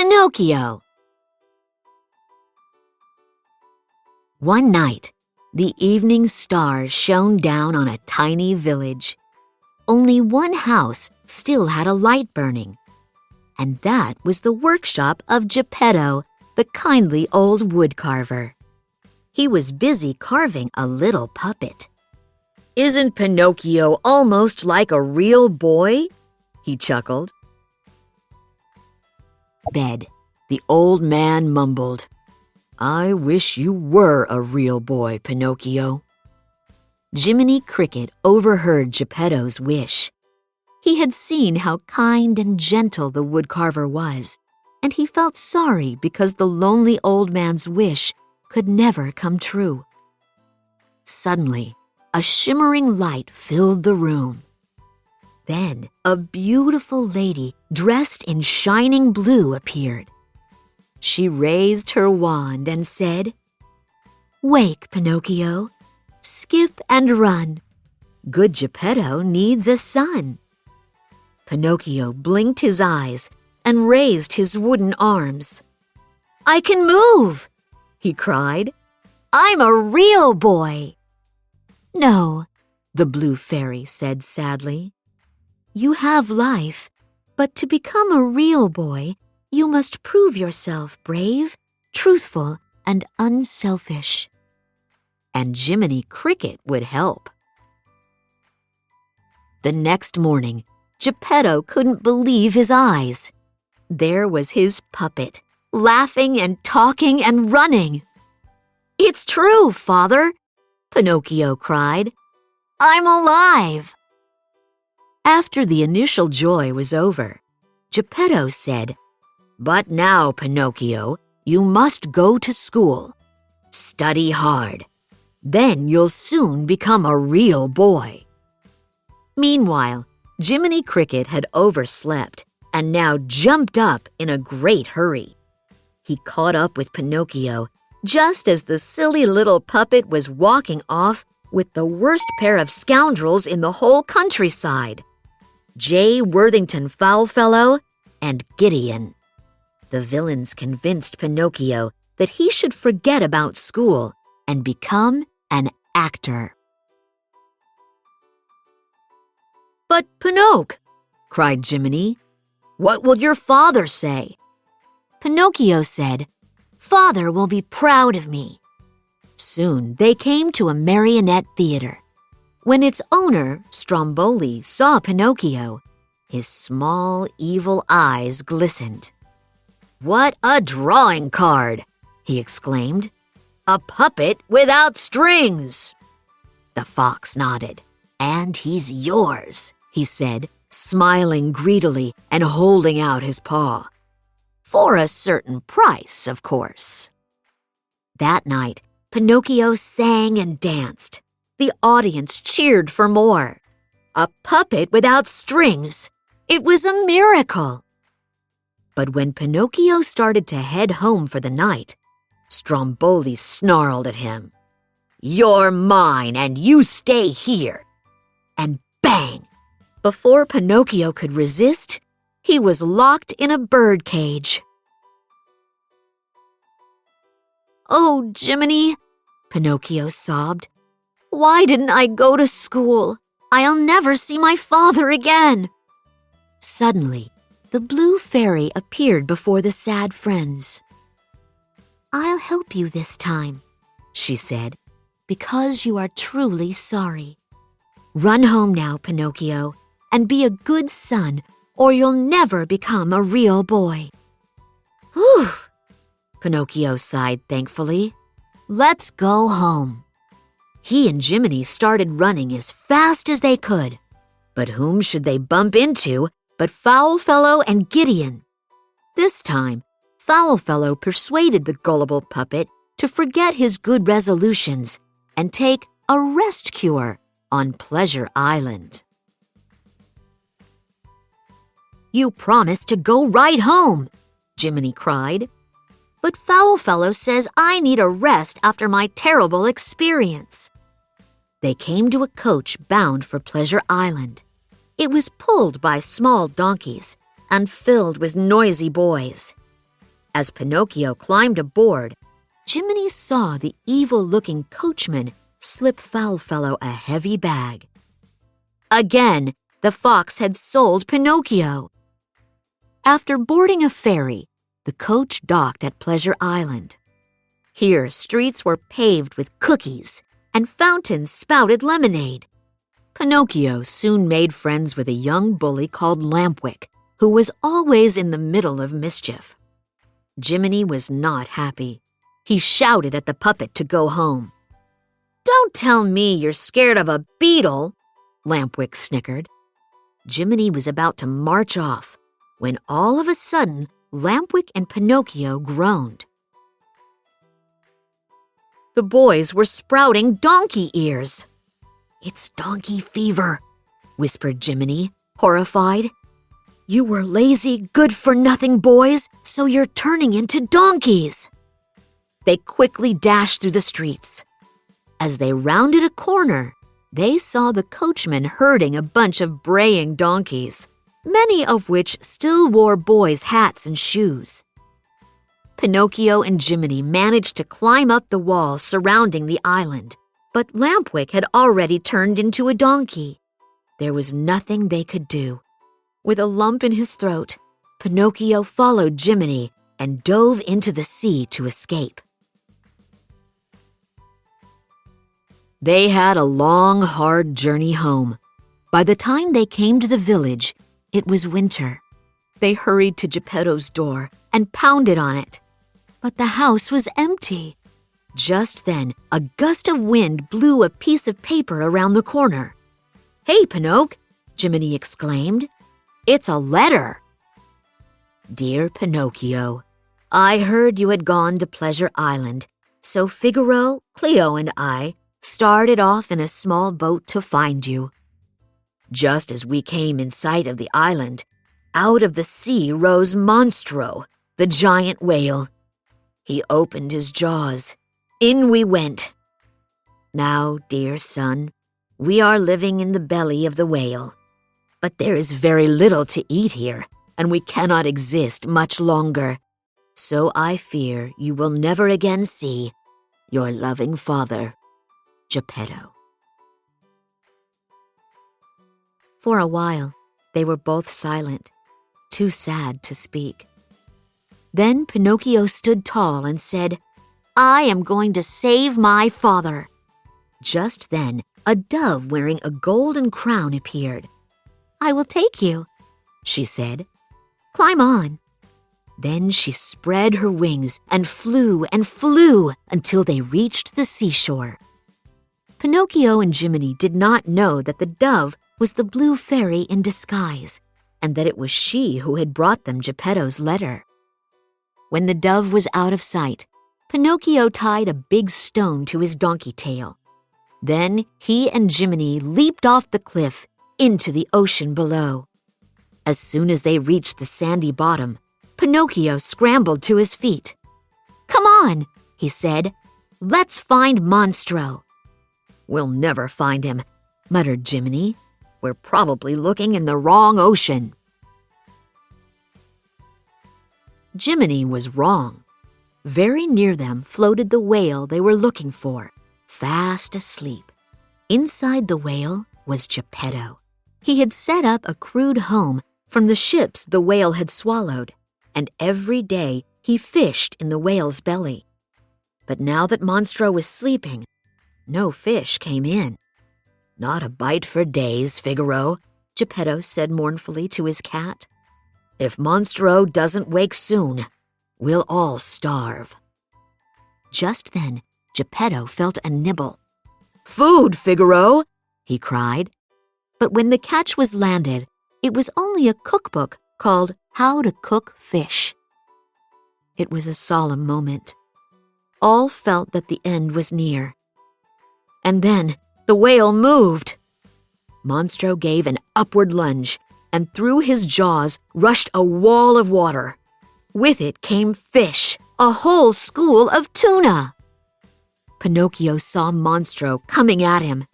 Pinocchio. One night, the evening stars shone down on a tiny village. Only one house still had a light burning, and that was the workshop of Geppetto, the kindly old woodcarver. He was busy carving a little puppet. "Isn't Pinocchio almost like a real boy?" he chuckled. Bed, the old man mumbled, "I wish you were a real boy, Pinocchio." Jiminy Cricket overheard Geppetto's wish. He had seen how kind and gentle the woodcarver was, and he felt sorry because the lonely old man's wish could never come true. Suddenly, a shimmering light filled the room. Then a beautiful lady dressed in shining blue appeared. She raised her wand and said, "Wake, Pinocchio. Skip and run. Good Geppetto needs a son." Pinocchio blinked his eyes and raised his wooden arms. "I can move!" he cried. "I'm a real boy." "No," the blue fairy said sadly. "You have life, but to become a real boy, you must prove yourself brave, truthful, and unselfish." And Jiminy Cricket would help. The next morning, Geppetto couldn't believe his eyes. There was his puppet, laughing and talking and running. "It's true, Father," Pinocchio cried. "I'm alive." After the initial joy was over, Geppetto said, "But now, Pinocchio, you must go to school. Study hard. Then you'll soon become a real boy." Meanwhile, Jiminy Cricket had overslept and now jumped up in a great hurry. He caught up with Pinocchio just as the silly little puppet was walking off with the worst pair of scoundrels in the whole countryside, J. Worthington Foulfellow and Gideon. The villains convinced Pinocchio that he should forget about school and become an actor. "But Pinocchio," cried Jiminy, "what will your father say?" Pinocchio said, "Father will be proud of me." Soon they came to a marionette theater. When its owner, Stromboli, saw Pinocchio, his small, evil eyes glistened. "What a drawing card!" he exclaimed. "A puppet without strings!" The fox nodded. "And he's yours," he said, smiling greedily and holding out his paw. "For a certain price, of course." That night, Pinocchio sang and danced. The audience cheered for more. A puppet without strings! It was a miracle! But when Pinocchio started to head home for the night, Stromboli snarled at him. "You're mine, and you stay here!" And bang! Before Pinocchio could resist, he was locked in a bird cage. "Oh, Jiminy," Pinocchio sobbed. "Why didn't I go to school? I'll never see my father again." Suddenly, the blue fairy appeared before the sad friends. "I'll help you this time," she said, "because you are truly sorry. Run home now, Pinocchio, and be a good son, or you'll never become a real boy." "Whew!" Pinocchio sighed thankfully. "Let's go home." He and Jiminy started running as fast as they could. But whom should they bump into but Foulfellow and Gideon? This time, Foulfellow persuaded the gullible puppet to forget his good resolutions and take a rest cure on Pleasure Island. "You promised to go right home," Jiminy cried. "But Foulfellow says I need a rest after my terrible experience." They came to a coach bound for Pleasure Island. It was pulled by small donkeys and filled with noisy boys. As Pinocchio climbed aboard, Jiminy saw the evil-looking coachman slip Foulfellow a heavy bag. Again, the fox had sold Pinocchio. After boarding a ferry, the coach docked at Pleasure Island. Here, streets were paved with cookies and fountains spouted lemonade. Pinocchio soon made friends with a young bully called Lampwick, who was always in the middle of mischief. Jiminy was not happy. He shouted at the puppet to go home. "Don't tell me you're scared of a beetle," Lampwick snickered. Jiminy was about to march off when all of a sudden Lampwick and Pinocchio groaned. The boys were sprouting donkey ears. "It's donkey fever," whispered Jiminy, horrified. "You were lazy, good-for-nothing boys, so you're turning into donkeys." They quickly dashed through the streets. As they rounded a corner, they saw the coachman herding a bunch of braying donkeys, many of which still wore boys' hats and shoes. Pinocchio and Jiminy managed to climb up the wall surrounding the island, but Lampwick had already turned into a donkey. There was nothing they could do. With a lump in his throat, Pinocchio followed Jiminy and dove into the sea to escape. They had a long, hard journey home. By the time they came to the village, it was winter. They hurried to Geppetto's door and pounded on it. But the house was empty. Just then, a gust of wind blew a piece of paper around the corner. "Hey, Pinocchio," Jiminy exclaimed. "It's a letter." "Dear Pinocchio, I heard you had gone to Pleasure Island, so Figaro, Cleo, and I started off in a small boat to find you. Just as we came in sight of the island, out of the sea rose Monstro, the giant whale. He opened his jaws. In we went. Now, dear son, we are living in the belly of the whale. But there is very little to eat here, and we cannot exist much longer. So I fear you will never again see your loving father, Geppetto." For a while, they were both silent, too sad to speak. Then Pinocchio stood tall and said, "I am going to save my father." Just then, a dove wearing a golden crown appeared. "I will take you," she said. "Climb on." Then she spread her wings and flew until they reached the seashore. Pinocchio and Jiminy did not know that the dove was the blue fairy in disguise, and that it was she who had brought them Geppetto's letter. When the dove was out of sight, Pinocchio tied a big stone to his donkey tail. Then he and Jiminy leaped off the cliff into the ocean below. As soon as they reached the sandy bottom, Pinocchio scrambled to his feet. "Come on," he said. "Let's find Monstro." "We'll never find him," muttered Jiminy. "We're probably looking in the wrong ocean." Jiminy was wrong. Very near them floated the whale they were looking for, fast asleep. Inside the whale was Geppetto. He had set up a crude home from the ships the whale had swallowed, and every day he fished in the whale's belly. But now that Monstro was sleeping, no fish came in. "Not a bite for days, Figaro," Geppetto said mournfully to his cat. "If Monstro doesn't wake soon, we'll all starve." Just then, Geppetto felt a nibble. "Food, Figaro!" he cried. But when the catch was landed, it was only a cookbook called How to Cook Fish. It was a solemn moment. All felt that the end was near. And then the whale moved. Monstro gave an upward lunge, and through his jaws rushed a wall of water. With it came fish, a whole school of tuna. Pinocchio saw Monstro coming at him.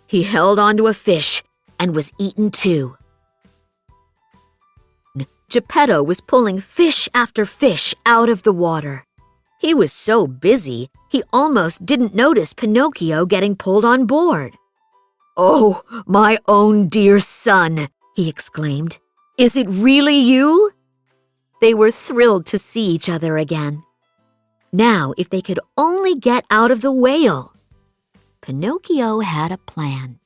He held onto a fish and was eaten too. Geppetto was pulling fish after fish out of the water. He was so busy, he almost didn't notice Pinocchio getting pulled on board. "Oh, my own dear son," he exclaimed. "Is it really you?" They were thrilled to see each other again. Now, if they could only get out of the whale. Pinocchio had a plan.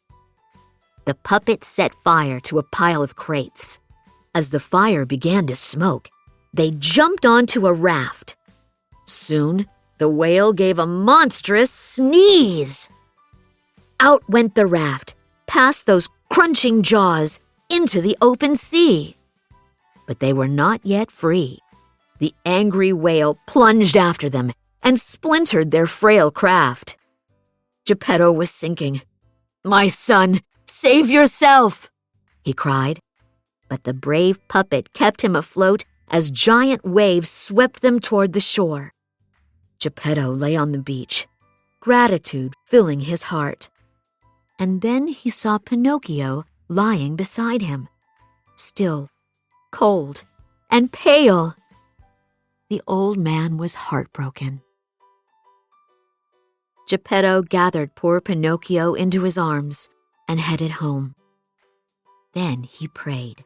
The puppet set fire to a pile of crates. As the fire began to smoke, they jumped onto a raft. Soon, the whale gave a monstrous sneeze. Out went the raft, past those crunching jaws, into the open sea. But they were not yet free. The angry whale plunged after them and splintered their frail craft. Geppetto was sinking. "My son, save yourself!" he cried. But the brave puppet kept him afloat as giant waves swept them toward the shore. Geppetto lay on the beach, gratitude filling his heart. And then he saw Pinocchio lying beside him, still, cold, and pale. The old man was heartbroken. Geppetto gathered poor Pinocchio into his arms and headed home. Then he prayed.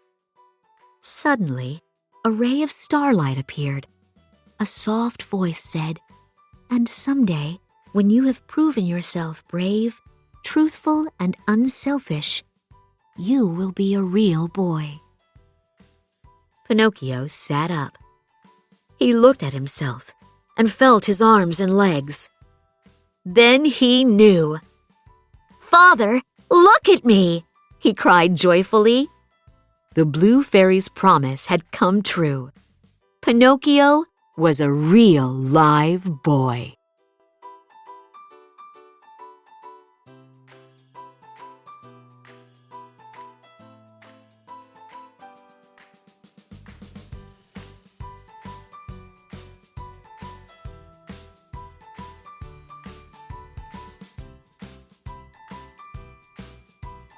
Suddenly, a ray of starlight appeared. A soft voice said, "And someday, when you have proven yourself brave, truthful, and unselfish, you will be a real boy." Pinocchio sat up. He looked at himself and felt his arms and legs. Then he knew. "Father, look at me!" he cried joyfully. The blue fairy's promise had come true. Pinocchio was a real live boy.